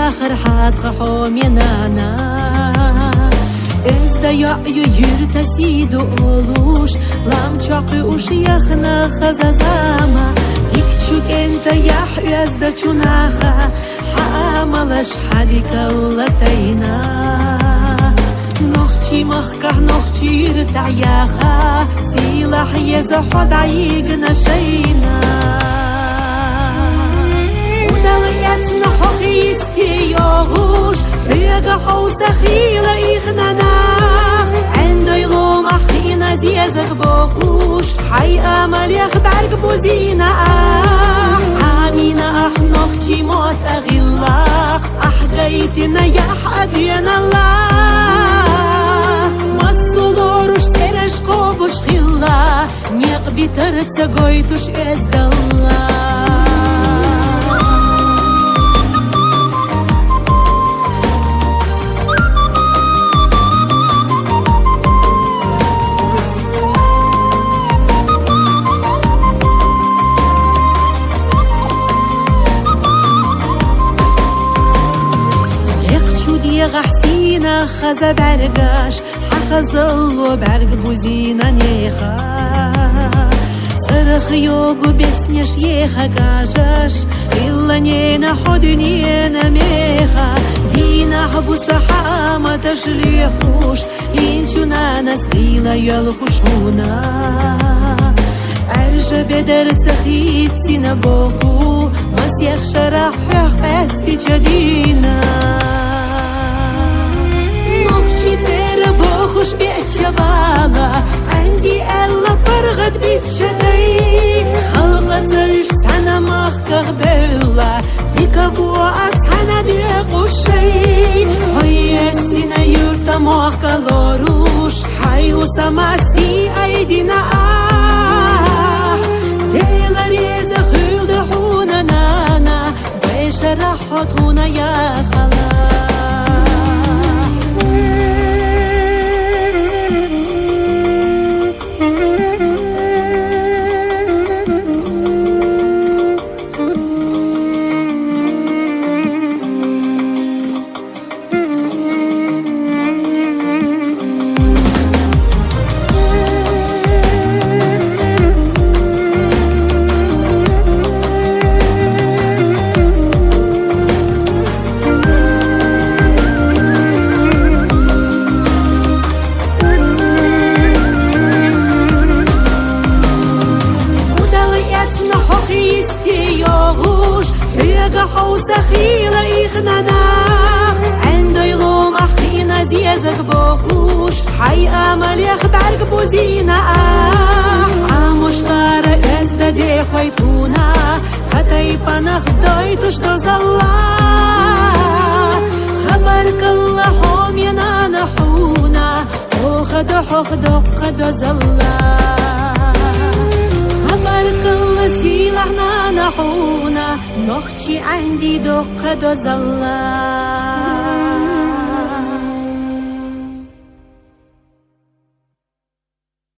آخر حد خحوم ينانا إزدا يأيو يرتسيدو أولوش لام چاقي وش يخنا خزازاما ديكتشوك انت يحيو إزدا چوناخا حاملش حديك اللتينا نوخشي مخكه نوخشي يرتعياخا سيلاح يزحو دعيقنا شينا ودليتنا حقي يستيوغوش حيقا حوسا خيلا إخناناخ عندو يلوم أحقينا زيزك بوخوش حي أمل يخبرك بوزينا عامينا أحنوخشي موت أغلاق أحقيتنا يحقين الله مصدوروش ترش قوبوش خلا نيق بيترتسا قويتوش إزد الله غحسينا خزا برقاش حخزلو برق بوزينا نيخا صرخ يوغو بسنيش يخا قاجاش إلا نينا حدنينا ميخا دينا حبو صحامة تشليخوش إنشونا نسقيلا يلخشونا أرجى بدر تخيط سينا بوخو مسيخ شرح أستي جدينا ترى بوخش بيتشبالا عندي ألا برغد بيتشدي خلقت الش سنة مخكغ بيلا ديكافوات سنة ديقوشي هيا السنة يرتا مخكغ لوروش حيو سماسي أيدينا ديلا ريزة خيل دحونا نانا بيشرحت هنا يا خلا حوسا خيلا إخناناخ عندو يلوم أحقينا زيزك بوخوش حي أمل يخبرك بوزينا عمشتار إزدا دي خويتونا خطيبا نخدويتوش دوز الله خبرك الله هم ينانا حونا وخدو حخدو قدوز الله خبرك الله سيلحنا نحونا نخشي عندي دقة دوز الله